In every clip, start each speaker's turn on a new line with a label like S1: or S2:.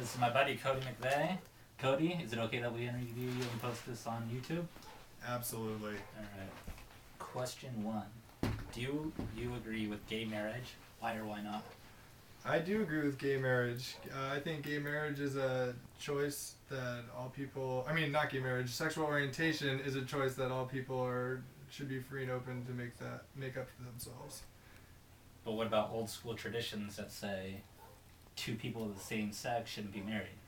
S1: is my buddy Cody McVeigh. Cody, is it okay that we interview you and post this on YouTube?
S2: Absolutely.
S1: Alright. Question 1. Do you agree with gay marriage? Why or why not?
S2: I do agree with gay marriage. I think gay marriage is a choice that all people, I mean, not gay marriage, sexual orientation is a choice that all people should be free and open to make up for themselves.
S1: But what about old school traditions that say two people of the same sex shouldn't be married?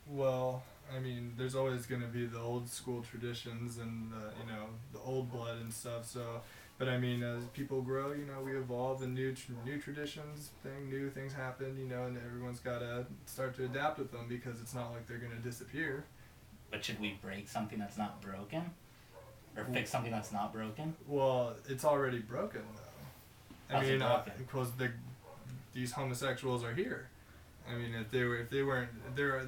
S2: Well, I mean, there's always going to be the old school traditions and, the old blood and stuff, so... But I mean, as people grow, we evolve and new traditions, new things happen, and everyone's got to start to adapt with them because it's not like they're going to disappear.
S1: But should we break something that's not broken? Or fix something that's not broken?
S2: Well, it's already broken, though.
S1: How's it broken?
S2: Because these homosexuals are here. I mean, if they weren't,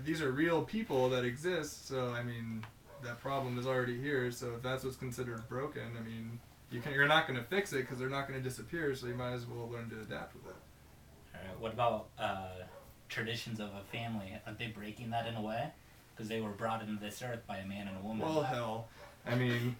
S2: these are real people that exist. So I mean, that problem is already here. So if that's what's considered broken, I mean, you're not going to fix it because they're not going to disappear. So you might as well learn to adapt with it.
S1: All right. What about traditions of a family? Aren't they breaking that in a way? Because they were brought into this earth by a man and a woman.
S2: Well, hell, I mean.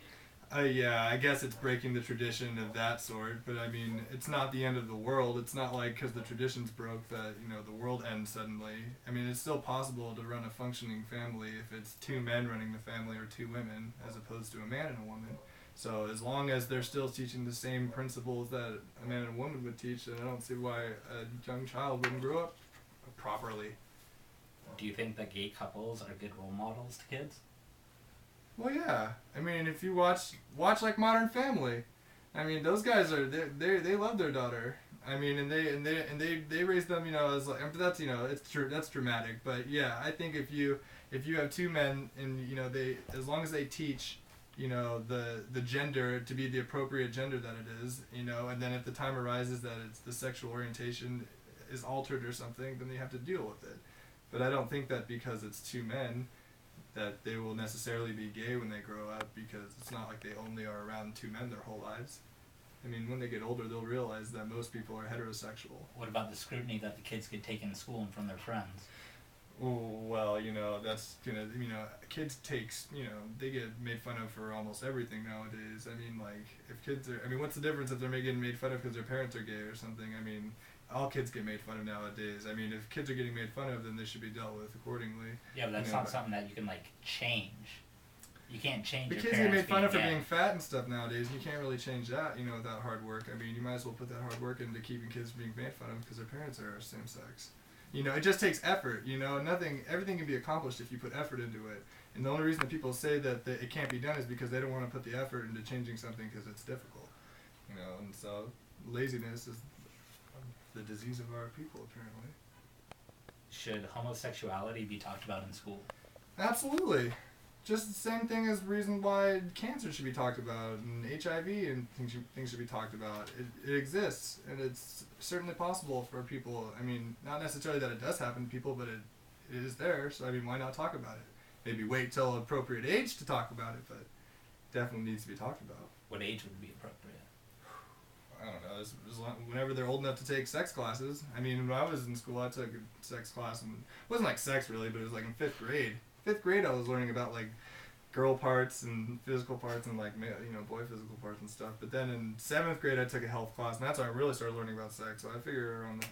S2: Yeah, I guess it's breaking the tradition of that sort, but I mean, it's not the end of the world. It's not like because the traditions broke that, the world ends suddenly. I mean, it's still possible to run a functioning family if it's two men running the family or two women as opposed to a man and a woman. So as long as they're still teaching the same principles that a man and a woman would teach, then I don't see why a young child wouldn't grow up properly.
S1: Do you think that gay couples are good role models to kids?
S2: Well, yeah. I mean, if you watch like Modern Family, I mean, those guys they love their daughter. I mean, and they raise them, as like, that's it's true, that's dramatic, but yeah, I think if you have two men and they, as long as they teach, the gender to be the appropriate gender that it is, and then if the time arises that it's the sexual orientation is altered or something, then they have to deal with it. But I don't think that because it's two men that they will necessarily be gay when they grow up, because it's not like they only are around two men their whole lives. I mean, when they get older, they'll realize that most people are heterosexual.
S1: What about the scrutiny that the kids could take in school and from their friends?
S2: Oh, well, that's kids they get made fun of for almost everything nowadays. I mean, like, what's the difference if they're getting made fun of because their parents are gay or something? I mean, all kids get made fun of nowadays. I mean, if kids are getting made fun of, then they should be dealt with accordingly.
S1: Yeah, but that's not something that you can, change. You can't change
S2: the
S1: your
S2: kids
S1: parents
S2: get made fun of for
S1: gay.
S2: being fat and stuff nowadays. You can't really change that, without hard work. I mean, you might as well put that hard work into keeping kids from being made fun of because their parents are same sex. It just takes effort, everything can be accomplished if you put effort into it. And the only reason that people say that it can't be done is because they don't want to put the effort into changing something because it's difficult. And so laziness is the disease of our people, apparently.
S1: Should homosexuality be talked about in school?
S2: Absolutely. Just the same thing as the reason why cancer should be talked about and HIV and things should be talked about. It exists, and it's certainly possible for people. I mean, not necessarily that it does happen to people, but it is there, so I mean, why not talk about it? Maybe wait till appropriate age to talk about it, but it definitely needs to be talked about.
S1: What age would be appropriate?
S2: I don't know, whenever they're old enough to take sex classes. I mean, when I was in school, I took a sex class, and it wasn't like sex really, but it was like in 5th grade. 5th grade, I was learning about like girl parts and physical parts and like boy physical parts and stuff. But then in 7th grade, I took a health class, and that's when I really started learning about sex. So I figure around that,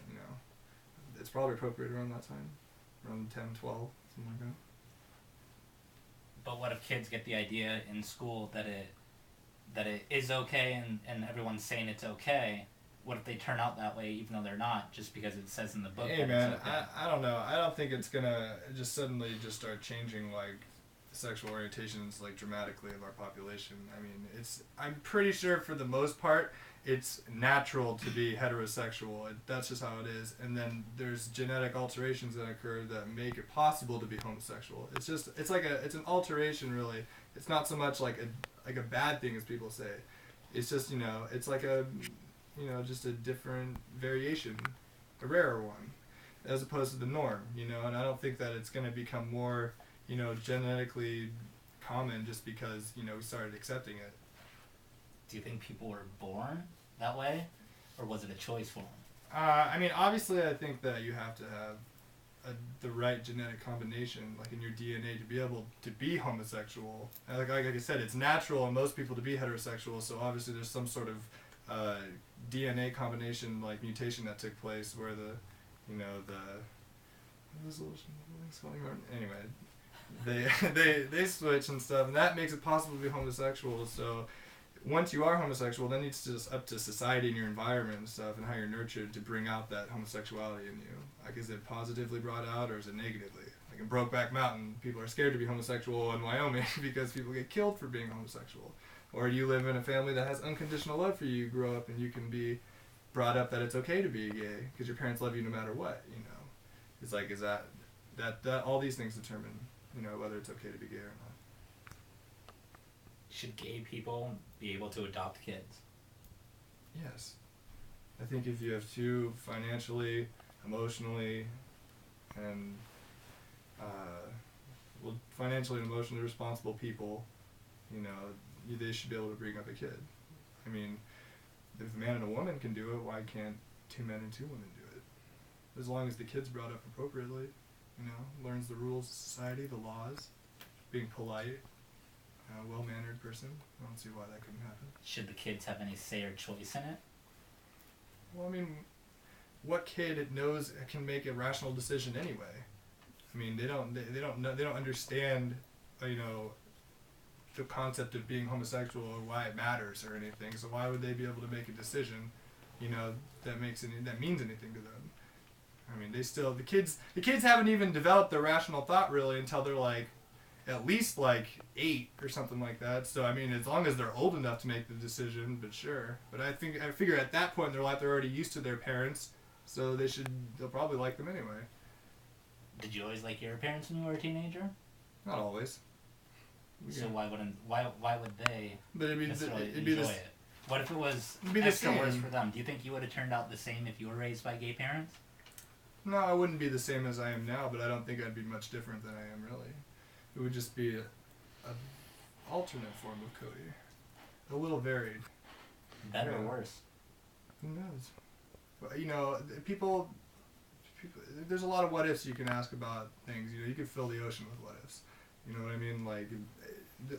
S2: it's probably appropriate around that time, around 10, 12, something like that.
S1: But what if kids get the idea in school that it is okay and everyone's saying it's okay? What if they turn out that way even though they're not, just because it says in the book?
S2: Hey man, okay? I don't know. I don't think it's gonna just suddenly just start changing like sexual orientations like dramatically of our population. I mean, I'm pretty sure for the most part it's natural to be heterosexual. That's just how it is. And then there's genetic alterations that occur that make it possible to be homosexual. It's an alteration really. It's not so much like a bad thing as people say. It's just, it's like just a different variation, a rarer one, as opposed to the norm, and I don't think that it's going to become more, genetically common just because, we started accepting it.
S1: Do you think people were born that way, or was it a choice for them?
S2: I mean, obviously I think that you have to have the right genetic combination, like in your DNA, to be able to be homosexual. And like I said, it's natural in most people to be heterosexual. So obviously there's some sort of DNA combination, like mutation that took place where anyway, they switch and stuff, and that makes it possible to be homosexual. So once you are homosexual, then it's just up to society and your environment and stuff and how you're nurtured to bring out that homosexuality in you. Like, is it positively brought out or is it negatively? Like in Brokeback Mountain, people are scared to be homosexual in Wyoming because people get killed for being homosexual. Or you live in a family that has unconditional love for you, you grow up and you can be brought up that it's okay to be gay because your parents love you no matter what, you know. It's like, is that all these things determine, you know, whether it's okay to be gay or not.
S1: Should gay people be able to adopt kids?
S2: Yes. I think if you have two financially, emotionally, and financially and emotionally responsible people, you know, they should be able to bring up a kid. I mean, if a man and a woman can do it, why can't two men and two women do it? As long as the kid's brought up appropriately, you know, learns the rules of society, the laws, being polite, a well-mannered person. I don't see why that couldn't happen.
S1: Should the kids have any say or choice in it?
S2: Well, I mean, what kid knows can make a rational decision anyway? I mean, they don't understand, you know, the concept of being homosexual or why it matters or anything. So why would they be able to make a decision, you know, that means anything to them? I mean, the kids haven't even developed their rational thought really until they're like at least like 8 or something like that. So I mean, as long as they're old enough to make the decision, but sure. But I figure at that point in their life they're already used to their parents, so they'll probably like them anyway.
S1: Did you always like your parents when you were a teenager?
S2: Not always.
S1: So why would they necessarily enjoy it? What if it was extra worse for them? Do you think you would have turned out the same if you were raised by gay parents?
S2: No, I wouldn't be the same as I am now, but I don't think I'd be much different than I am really. It would just be a alternate form of Cody. A little varied.
S1: Better or worse?
S2: Who knows? But, you know, people, there's a lot of what ifs you can ask about things. You know, you could fill the ocean with what ifs. You know what I mean? Like,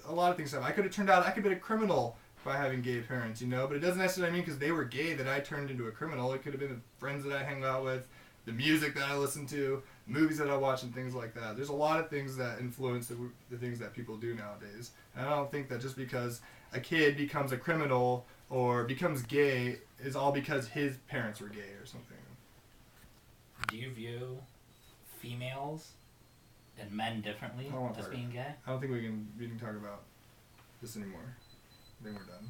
S2: a lot of things happen. I could have been a criminal by having gay parents, you know, but it doesn't necessarily mean because they were gay that I turned into a criminal. It could have been the friends that I hang out with, the music that I listen to, movies that I watch, and things like that. There's a lot of things that influence the things that people do nowadays. And I don't think that just because a kid becomes a criminal or becomes gay is all because his parents were gay or something.
S1: Do you view females and men differently as being gay?
S2: I don't think we can talk about this anymore. I think we're done.